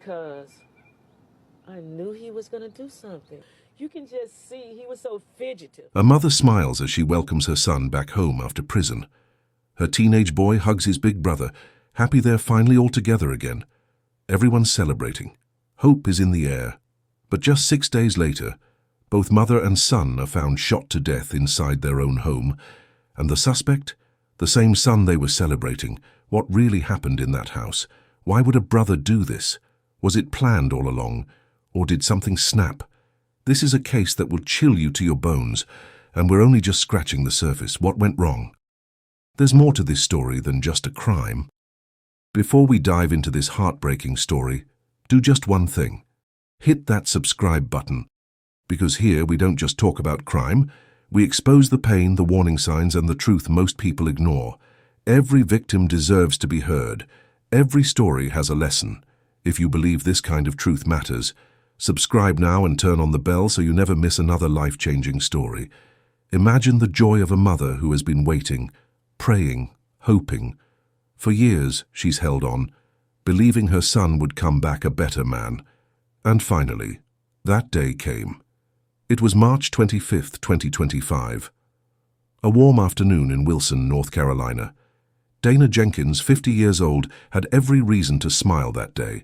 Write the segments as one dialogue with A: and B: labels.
A: because I knew he was going to do something. You can just see he was so fidgety.
B: A mother smiles as she welcomes her son back home after prison. Her teenage boy hugs his big brother, happy they're finally all together again. Everyone's celebrating. Hope is in the air. But just 6 days later, both mother and son are found shot to death inside their own home. And the suspect? The same son they were celebrating. What really happened in that house? Why would a brother do this? Was it planned all along? Or did something snap? This is a case that will chill you to your bones, and we're only just scratching the surface. What went wrong? There's more to this story than just a crime. Before we dive into this heartbreaking story, do just one thing. Hit that subscribe button. Because here we don't just talk about crime, we expose the pain, the warning signs, and the truth most people ignore. Every victim deserves to be heard. Every story has a lesson. If you believe this kind of truth matters, subscribe now and turn on the bell so you never miss another life-changing story. Imagine the joy of a mother who has been waiting, praying, hoping. For years, she's held on, believing her son would come back a better man. And finally, that day came. It was March 25th, 2025. A warm afternoon in Wilson, North Carolina. Dana Jenkins, 50 years old, had every reason to smile that day.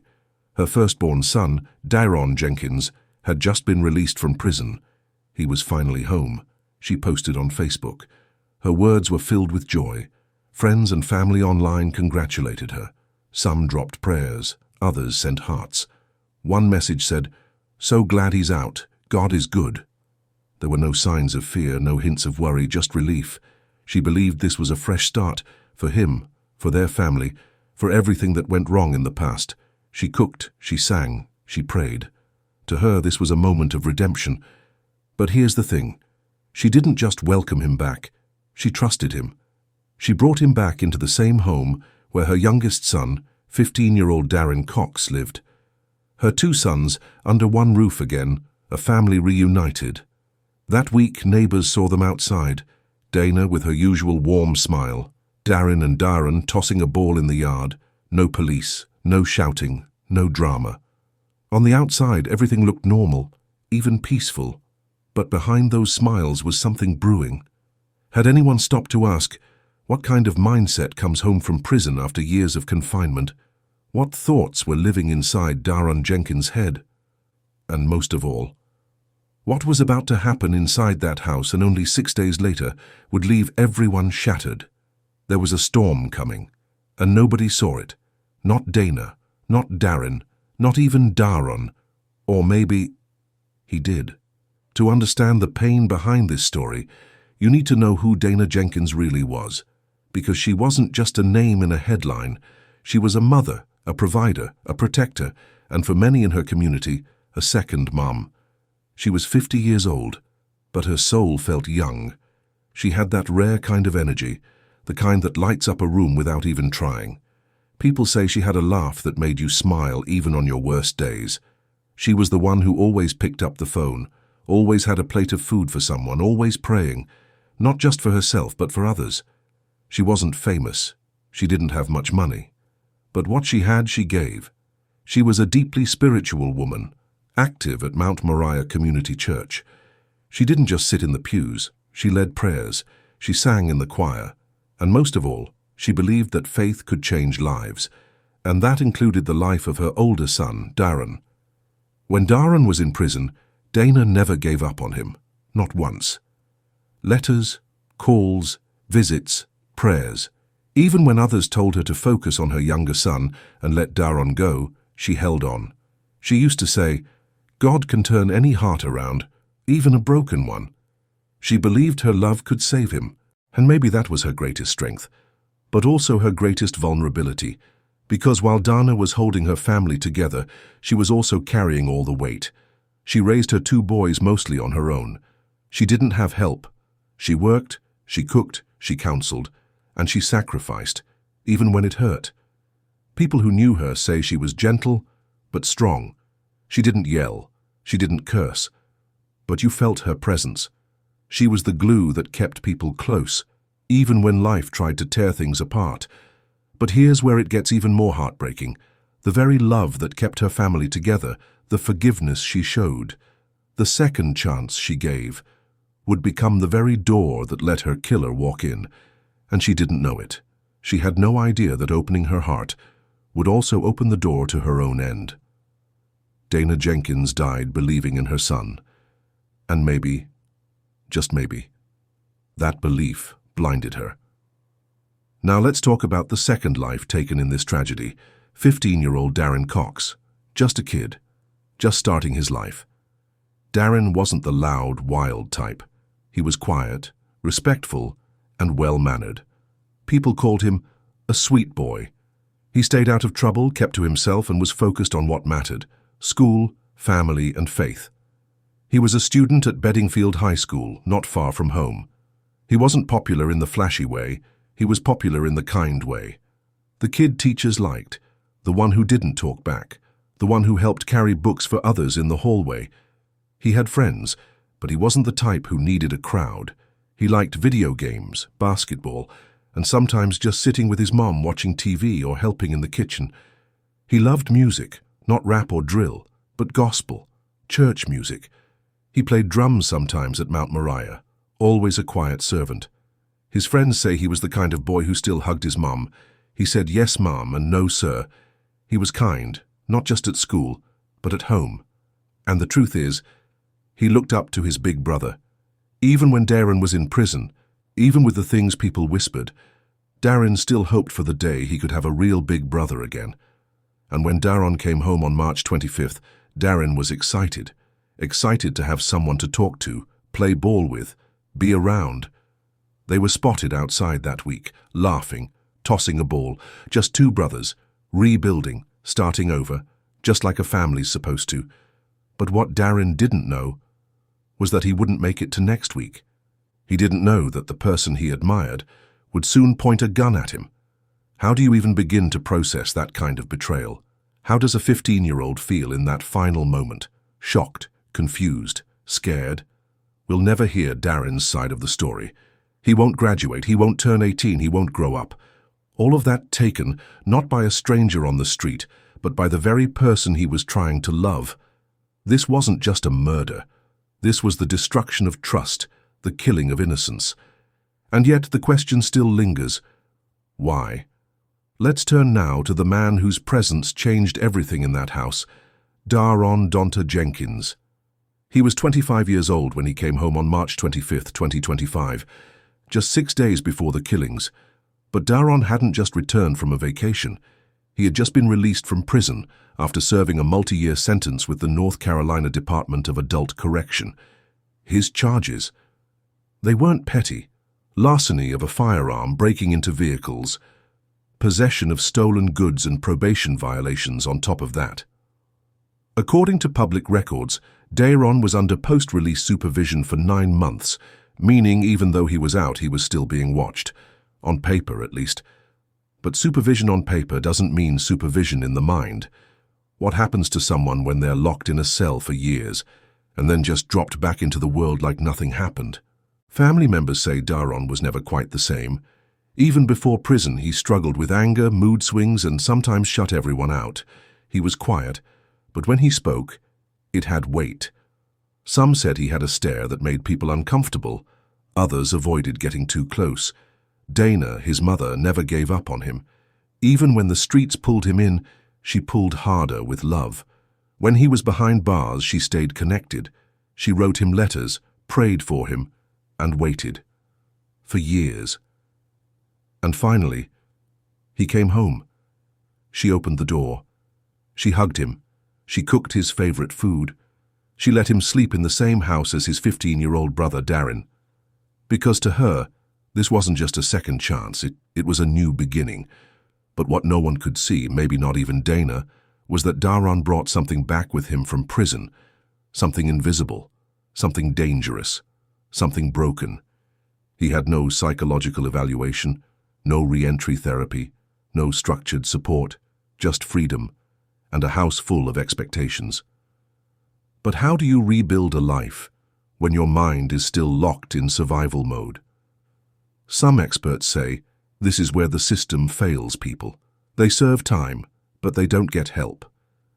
B: Her firstborn son, Daron Jenkins, had just been released from prison. He was finally home, she posted on Facebook. Her words were filled with joy. Friends and family online congratulated her. Some dropped prayers, others sent hearts. One message said, "So glad he's out. God is good." There were no signs of fear, no hints of worry, just relief. She believed this was a fresh start for him, for their family, for everything that went wrong in the past. She cooked, she sang, she prayed. To her, this was a moment of redemption. But here's the thing. She didn't just welcome him back. She trusted him. She brought him back into the same home where her youngest son, 15-year-old Darren Cox, lived. Her two sons under one roof again, a family reunited. That week, neighbors saw them outside. Dana with her usual warm smile. Darren and Darren tossing a ball in the yard. No police, no shouting, no drama. On the outside, everything looked normal, even peaceful. But behind those smiles was something brewing. Had anyone stopped to ask, what kind of mindset comes home from prison after years of confinement? What thoughts were living inside Daron Jenkins' head? And most of all, what was about to happen inside that house and only 6 days later would leave everyone shattered? There was a storm coming, and nobody saw it. Not Dana, not Darren, not even Daron. Or maybe he did. To understand the pain behind this story, you need to know who Dana Jenkins really was. Because she wasn't just a name in a headline. She was a mother, a provider, a protector, and for many in her community, a second mom. She was 50 years old, but her soul felt young. She had that rare kind of energy, the kind that lights up a room without even trying. People say she had a laugh that made you smile even on your worst days. She was the one who always picked up the phone, always had a plate of food for someone, always praying, not just for herself but for others. She wasn't famous. She didn't have much money. But what she had, she gave. She was a deeply spiritual woman, active at Mount Moriah Community Church. She didn't just sit in the pews. She led prayers. She sang in the choir. And most of all, she believed that faith could change lives. And that included the life of her older son, Darren. When Darren was in prison, Dana never gave up on him. Not once. Letters, calls, visits, prayers. Even when others told her to focus on her younger son and let Daron go, she held on. She used to say, "God can turn any heart around, even a broken one." She believed her love could save him, and maybe that was her greatest strength, but also her greatest vulnerability, because while Dana was holding her family together, she was also carrying all the weight. She raised her two boys mostly on her own. She didn't have help. She worked, she cooked, she counseled, and she sacrificed, even when it hurt. People who knew her say she was gentle, but strong. She didn't yell, she didn't curse, but you felt her presence. She was the glue that kept people close, even when life tried to tear things apart. But here's where it gets even more heartbreaking. The very love that kept her family together, the forgiveness she showed, the second chance she gave, would become the very door that let her killer walk in. And she didn't know it. She had no idea that opening her heart would also open the door to her own end. Dana Jenkins died believing in her son. And maybe, just maybe, that belief blinded her. Now let's talk about the second life taken in this tragedy. 15-year-old Darren Cox, just a kid, just starting his life. Darren wasn't the loud, wild type. He was quiet, respectful, and well-mannered. People called him a sweet boy. He stayed out of trouble, kept to himself, and was focused on what mattered: school, family, and faith. He was a student at Bedingfield High School, not far from home. He wasn't popular in the flashy way. He was popular in the kind way. The kid teachers liked, the one who didn't talk back, the one who helped carry books for others in the hallway. He had friends, but he wasn't the type who needed a crowd. He liked video games, basketball, and sometimes just sitting with his mom watching TV or helping in the kitchen. He loved music, not rap or drill, but gospel, church music. He played drums sometimes at Mount Moriah, always a quiet servant. His friends say he was the kind of boy who still hugged his mom. He said yes, mom, and no, sir. He was kind, not just at school, but at home. And the truth is, he looked up to his big brother. Even when Darren was in prison, even with the things people whispered, Darren still hoped for the day he could have a real big brother again. And when Darren came home on March 25th, Darren was excited. Excited to have someone to talk to, play ball with, be around. They were spotted outside that week, laughing, tossing a ball, just two brothers, rebuilding, starting over, just like a family's supposed to. But what Darren didn't know was that he wouldn't make it to next week. He didn't know that the person he admired would soon point a gun at him. How do you even begin to process that kind of betrayal? How does a 15-year-old feel in that final moment? Shocked, confused, scared? We'll never hear Darren's side of the story. He won't graduate, he won't turn 18, he won't grow up. All of that taken not by a stranger on the street, but by the very person he was trying to love. This wasn't just a murder. This was the destruction of trust, the killing of innocence. And yet the question still lingers. Why? Let's turn now to the man whose presence changed everything in that house, Darren Donta Jenkins. He was 25 years old when he came home on March 25, 2025, just 6 days before the killings. But Darren hadn't just returned from a vacation. He had just been released from prison after serving a multi-year sentence with the North Carolina Department of Adult Correction. His charges, they weren't petty. Larceny of a firearm, breaking into vehicles, possession of stolen goods, and probation violations on top of that. According to public records, Darren was under post-release supervision for 9 months, meaning even though he was out, he was still being watched. On paper, at least. But supervision on paper doesn't mean supervision in the mind. What happens to someone when they're locked in a cell for years, and then just dropped back into the world like nothing happened? Family members say Darren was never quite the same. Even before prison, he struggled with anger, mood swings, and sometimes shut everyone out. He was quiet, but when he spoke, it had weight. Some said he had a stare that made people uncomfortable. Others avoided getting too close. Dana, his mother, never gave up on him. Even when the streets pulled him in, she pulled harder with love. When he was behind bars, she stayed connected. She wrote him letters, prayed for him, and waited. For years. And finally, he came home. She opened the door. She hugged him. She cooked his favorite food. She let him sleep in the same house as his 15-year-old brother, Darren. Because to her, this wasn't just a second chance, it was a new beginning. But what no one could see, maybe not even Dana, was that Darren brought something back with him from prison. Something invisible, something dangerous, something broken. He had no psychological evaluation, no re-entry therapy, no structured support, just freedom, and a house full of expectations. But how do you rebuild a life when your mind is still locked in survival mode? Some experts say this is where the system fails people. They serve time, but they don't get help.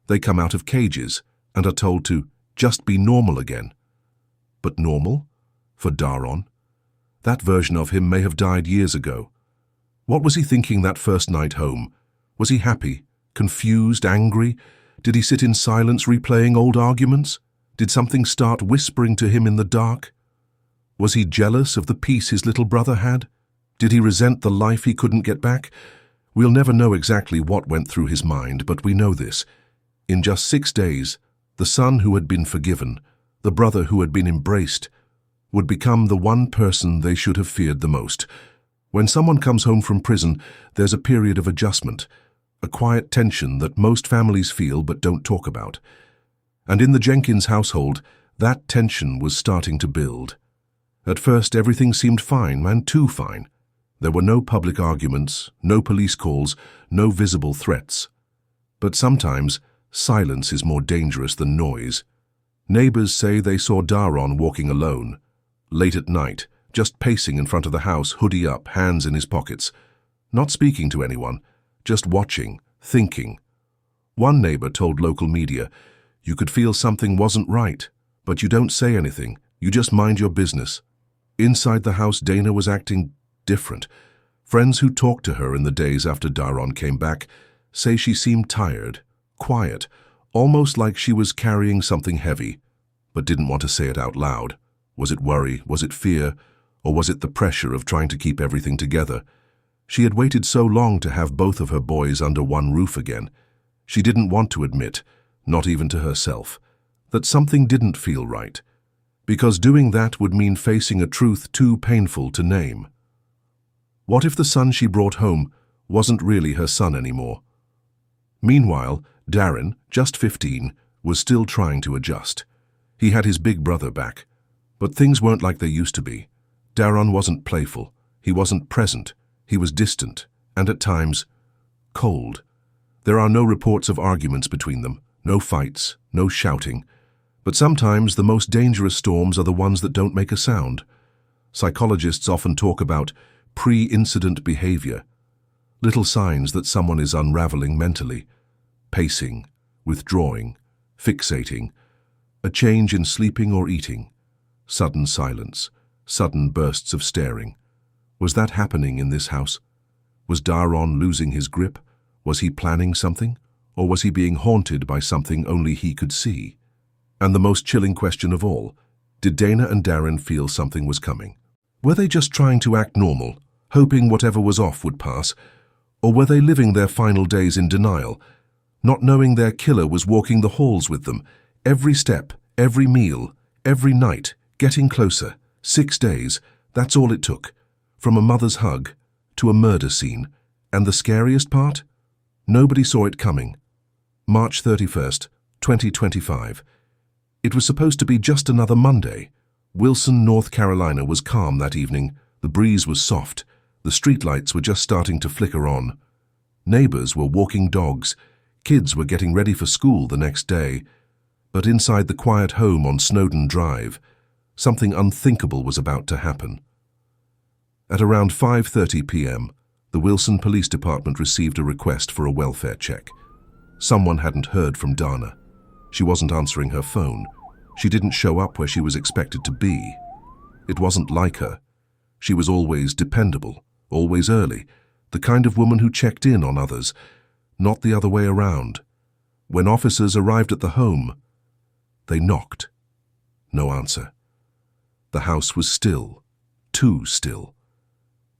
B: They come out of cages and are told to just be normal again. But normal? For Daron? That version of him may have died years ago. What was he thinking that first night home? Was he happy, confused, angry? Did he sit in silence replaying old arguments? Did something start whispering to him in the dark? Was he jealous of the peace his little brother had? Did he resent the life he couldn't get back? We'll never know exactly what went through his mind, but we know this. In just 6 days, the son who had been forgiven, the brother who had been embraced, would become the one person they should have feared the most. When someone comes home from prison, there's a period of adjustment, a quiet tension that most families feel but don't talk about. And in the Jenkins household, that tension was starting to build. At first, everything seemed fine, and too fine. There were no public arguments, no police calls, no visible threats. But sometimes, silence is more dangerous than noise. Neighbors say they saw Daron walking alone, late at night, just pacing in front of the house, hoodie up, hands in his pockets. Not speaking to anyone, just watching, thinking. One neighbor told local media, "You could feel something wasn't right, but you don't say anything, you just mind your business." Inside the house, Dana was acting different. Friends who talked to her in the days after Daron came back say she seemed tired, quiet, almost like she was carrying something heavy, but didn't want to say it out loud. Was it worry? Was it fear? Or was it the pressure of trying to keep everything together? She had waited so long to have both of her boys under one roof again. She didn't want to admit, not even to herself, that something didn't feel right, because doing that would mean facing a truth too painful to name. What if the son she brought home wasn't really her son anymore? Meanwhile, Darren, just 15, was still trying to adjust. He had his big brother back, but things weren't like they used to be. Daron wasn't playful, he wasn't present, he was distant, and at times, cold. There are no reports of arguments between them, no fights, no shouting. But sometimes the most dangerous storms are the ones that don't make a sound. Psychologists often talk about pre-incident behavior, little signs that someone is unraveling mentally, pacing, withdrawing, fixating, a change in sleeping or eating, sudden silence, sudden bursts of staring. Was that happening in this house? Was Daron losing his grip? Was he planning something? Or was he being haunted by something only he could see? And the most chilling question of all, did Dana and Darren feel something was coming? Were they just trying to act normal, hoping whatever was off would pass? Or were they living their final days in denial, not knowing their killer was walking the halls with them, every step, every meal, every night, getting closer? 6 days, that's all it took. From a mother's hug to a murder scene. And the scariest part? Nobody saw it coming. March 31st, 2025. It was supposed to be just another Monday. Wilson, North Carolina was calm that evening. The breeze was soft. The streetlights were just starting to flicker on. Neighbors were walking dogs. Kids were getting ready for school the next day. But inside the quiet home on Snowden Drive, something unthinkable was about to happen. At around 5:30 p.m., the Wilson Police Department received a request for a welfare check. Someone hadn't heard from Dana. She wasn't answering her phone. She didn't show up where she was expected to be. It wasn't like her. She was always dependable, always early, the kind of woman who checked in on others, not the other way around. When officers arrived at the home, they knocked. No answer. The house was still, too still.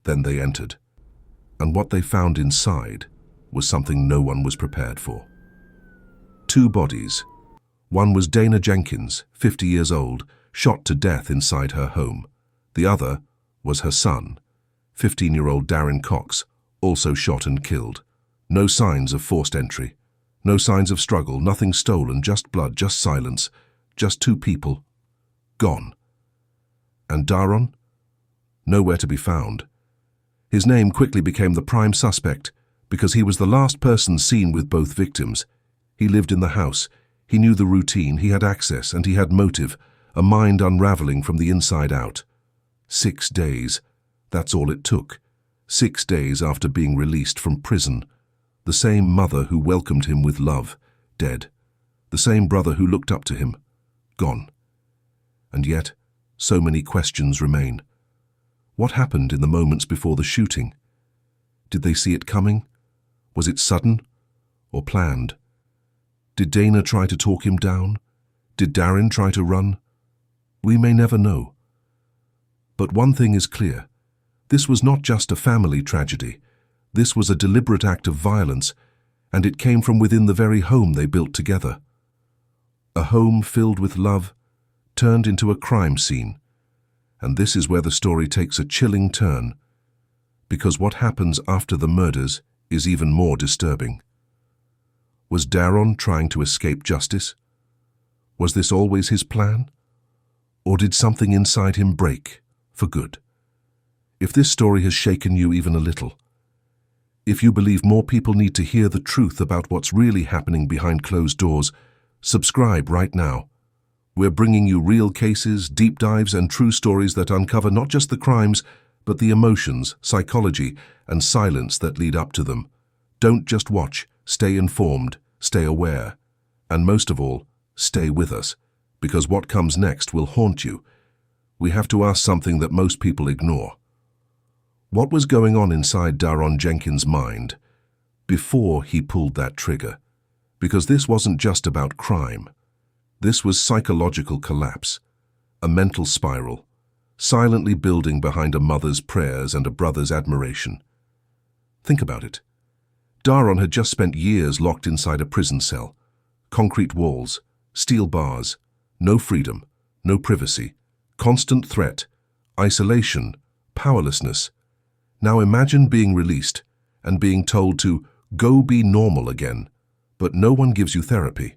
B: Then they entered, and what they found inside was something no one was prepared for. 2 bodies. One was Dana Jenkins, 50 years old, shot to death inside her home. The other was her son, 15-year-old Darren Cox, also shot and killed. No signs of forced entry, no signs of struggle, nothing stolen, just blood, just silence, just 2 people. Gone. And Daron? Nowhere to be found. His name quickly became the prime suspect because he was the last person seen with both victims. He lived in the house, he knew the routine, he had access, and he had motive, a mind unraveling from the inside out. 6 days. That's all it took. 6 days after being released from prison. The same mother who welcomed him with love, dead. The same brother who looked up to him, gone. And yet, so many questions remain. What happened in the moments before the shooting? Did they see it coming? Was it sudden or planned? Did Dana try to talk him down? Did Darren try to run? We may never know. But one thing is clear. This was not just a family tragedy. This was a deliberate act of violence, and it came from within the very home they built together. A home filled with love turned into a crime scene. And this is where the story takes a chilling turn, because what happens after the murders is even more disturbing. Was Darren trying to escape justice? Was this always his plan? Or did something inside him break for good? If this story has shaken you even a little, if you believe more people need to hear the truth about what's really happening behind closed doors, subscribe right now. We're bringing you real cases, deep dives, and true stories that uncover not just the crimes, but the emotions, psychology, and silence that lead up to them. Don't just watch, stay informed, stay aware, and most of all, stay with us, because what comes next will haunt you. We have to ask something that most people ignore. What was going on inside Darren Jenkins' mind before he pulled that trigger? Because this wasn't just about crime. This was psychological collapse, a mental spiral, silently building behind a mother's prayers and a brother's admiration. Think about it. Darren had just spent years locked inside a prison cell. Concrete walls, steel bars, no freedom, no privacy, constant threat, isolation, powerlessness. Now imagine being released and being told to go be normal again, but no one gives you therapy.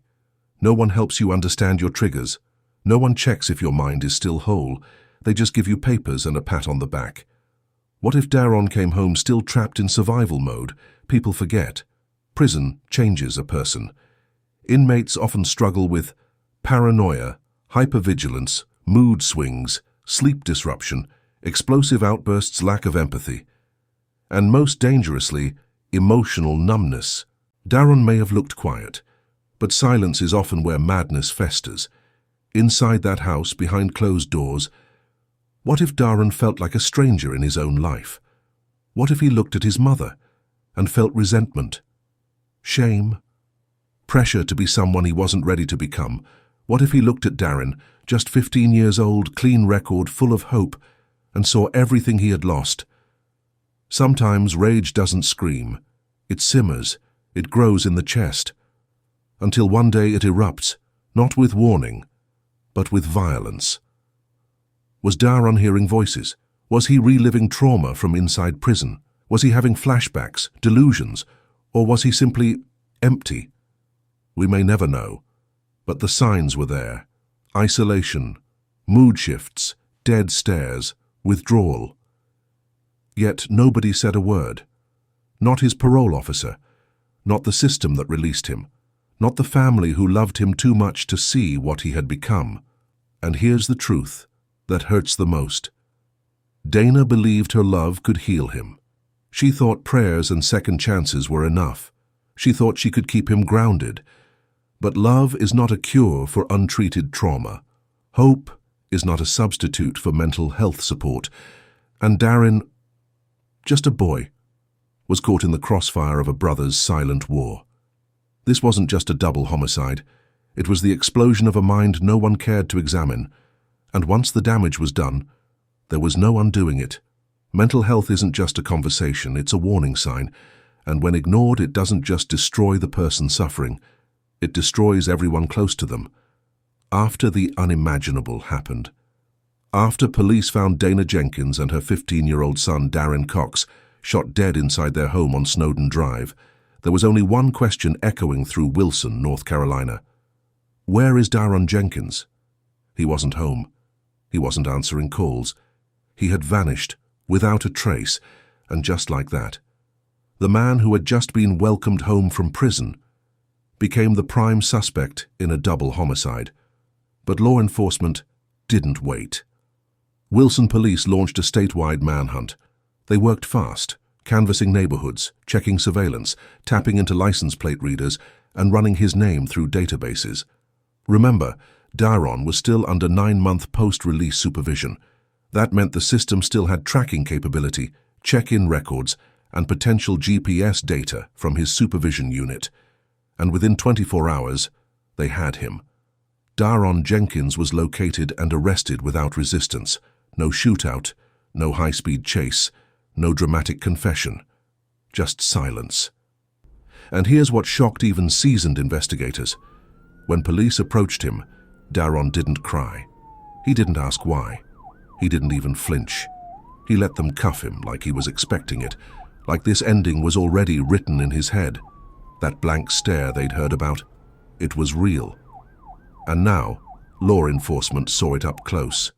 B: No one helps you understand your triggers. No one checks if your mind is still whole. They just give you papers and a pat on the back. What if Darren came home still trapped in survival mode? People forget. Prison changes a person. Inmates often struggle with paranoia, hypervigilance, mood swings, sleep disruption, explosive outbursts, lack of empathy, and most dangerously, emotional numbness. Darren may have looked quiet, but silence is often where madness festers. Inside that house, behind closed doors, what if Darren felt like a stranger in his own life? What if he looked at his mother and felt resentment, shame, pressure to be someone he wasn't ready to become? What if he looked at Darren, just 15 years old, clean record, full of hope, and saw everything he had lost? Sometimes rage doesn't scream. It simmers. It grows in the chest, until one day it erupts, not with warning, but with violence. Was Darren hearing voices? Was he reliving trauma from inside prison? Was he having flashbacks, delusions, or was he simply empty? We may never know, but the signs were there. Isolation, mood shifts, dead stares, withdrawal. Yet nobody said a word. Not his parole officer, not the system that released him, not the family who loved him too much to see what he had become. And here's the truth that hurts the most. Dana believed her love could heal him. She thought prayers and second chances were enough. She thought she could keep him grounded. But love is not a cure for untreated trauma. Hope is not a substitute for mental health support. And Darren, just a boy, was caught in the crossfire of a brother's silent war. This wasn't just a double homicide. It was the explosion of a mind no one cared to examine. And once the damage was done, there was no undoing it. Mental health isn't just a conversation, it's a warning sign. And when ignored, it doesn't just destroy the person suffering. It destroys everyone close to them. After the unimaginable happened, after police found Dana Jenkins and her 15-year-old son Darren Cox shot dead inside their home on Snowden Drive, there was only one question echoing through Wilson, North Carolina. Where is Darren Jenkins? He wasn't home. He wasn't answering calls. He had vanished, without a trace, and just like that, the man who had just been welcomed home from prison became the prime suspect in a double homicide. But law enforcement didn't wait. Wilson police launched a statewide manhunt. They worked fast, canvassing neighborhoods, checking surveillance, tapping into license plate readers, and running his name through databases. Remember, Daron was still under 9-month post-release supervision. That meant the system still had tracking capability, check-in records, and potential GPS data from his supervision unit. And within 24 hours, they had him. Daron Jenkins was located and arrested without resistance. No shootout, no high-speed chase, no dramatic confession. Just silence. And here's what shocked even seasoned investigators. When police approached him, Daron didn't cry. He didn't ask why. He didn't even flinch. He let them cuff him like he was expecting it, like this ending was already written in his head. That blank stare they'd heard about, it was real. And now, law enforcement saw it up close.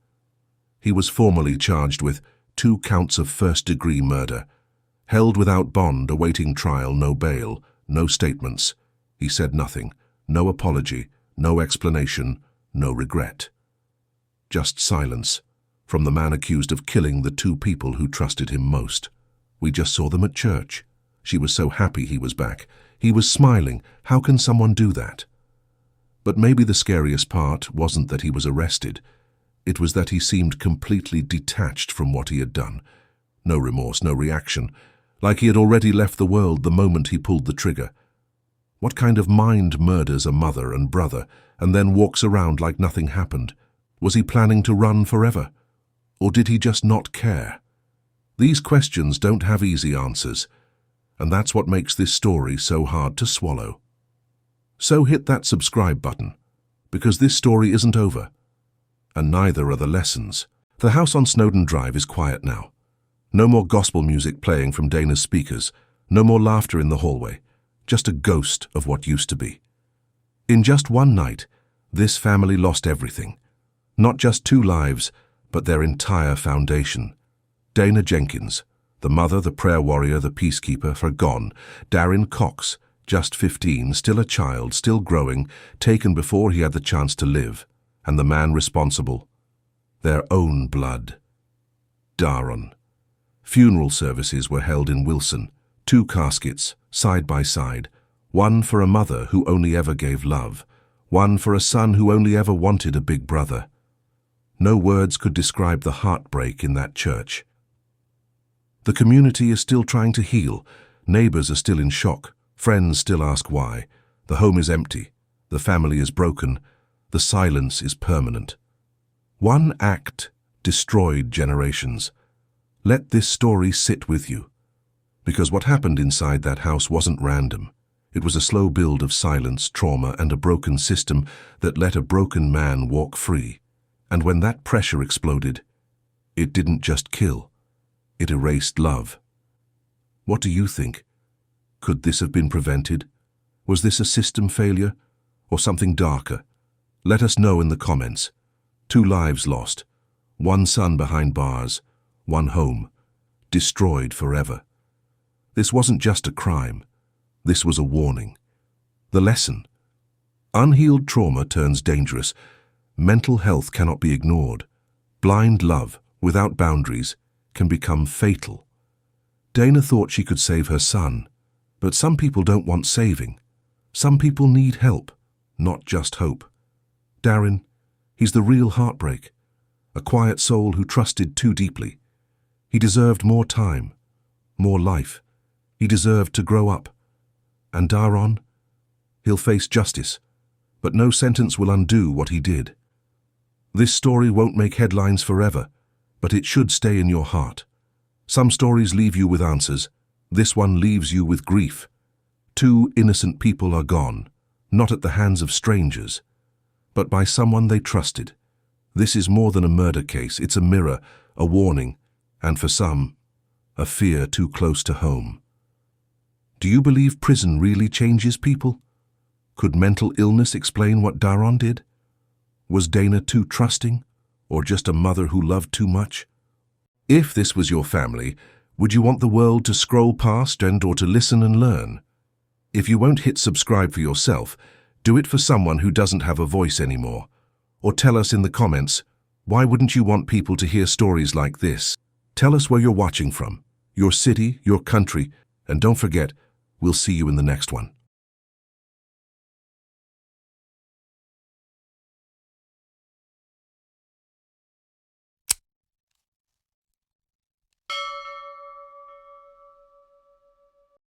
B: He was formally charged with 2 counts of first-degree murder, held without bond, awaiting trial, no bail, no statements. He said nothing, no apology, no explanation, no regret. Just silence from the man accused of killing the 2 people who trusted him most. We just saw them at church. She was so happy he was back. He was smiling. How can someone do that? But maybe the scariest part wasn't that he was arrested. It was that he seemed completely detached from what he had done. No remorse, no reaction. Like he had already left the world the moment he pulled the trigger. What kind of mind murders a mother and brother and then walks around like nothing happened? Was he planning to run forever? Or did he just not care? These questions don't have easy answers, and that's what makes this story so hard to swallow. So hit that subscribe button, because this story isn't over, and neither are the lessons. The house on Snowden Drive is quiet now. No more gospel music playing from Dana's speakers, no more laughter in the hallway, just a ghost of what used to be. In just one night, this family lost everything. Not just 2 lives, but their entire foundation. Dana Jenkins, the mother, the prayer warrior, the peacekeeper, are gone. Darren Cox, just 15, still a child, still growing, taken before he had the chance to live. And the man responsible, their own blood. Daron. Funeral services were held in Wilson. 2 caskets, side by side. One for a mother who only ever gave love. One for a son who only ever wanted a big brother. No words could describe the heartbreak in that church. The community is still trying to heal. Neighbors are still in shock. Friends still ask why. The home is empty. The family is broken. The silence is permanent. One act destroyed generations. Let this story sit with you. Because what happened inside that house wasn't random. It was a slow build of silence, trauma, and a broken system that let a broken man walk free. And when that pressure exploded, it didn't just kill, it erased love. What do you think? Could this have been prevented? Was this a system failure or something darker? Let us know in the comments. 2 lives lost, 1 son behind bars, 1 home, destroyed forever. This wasn't just a crime. This was a warning. The lesson. Unhealed trauma turns dangerous. Mental health cannot be ignored. Blind love, without boundaries, can become fatal. Dana thought she could save her son, but some people don't want saving. Some people need help, not just hope. Darren, he's the real heartbreak. A quiet soul who trusted too deeply. He deserved more time, more life. He deserved to grow up. And Daron? He'll face justice, but no sentence will undo what he did. This story won't make headlines forever, but it should stay in your heart. Some stories leave you with answers. This one leaves you with grief. 2 innocent people are gone, not at the hands of strangers, but by someone they trusted. This is more than a murder case. It's a mirror, a warning, and for some, a fear too close to home. Do you believe prison really changes people? Could mental illness explain what Daron did? Was Dana too trusting, or just a mother who loved too much? If this was your family, would you want the world to scroll past or to listen and learn? If you won't hit subscribe for yourself, do it for someone who doesn't have a voice anymore. Or tell us in the comments, why wouldn't you want people to hear stories like this? Tell us where you're watching from. your city, your country, and don't forget, we'll see you in the next one.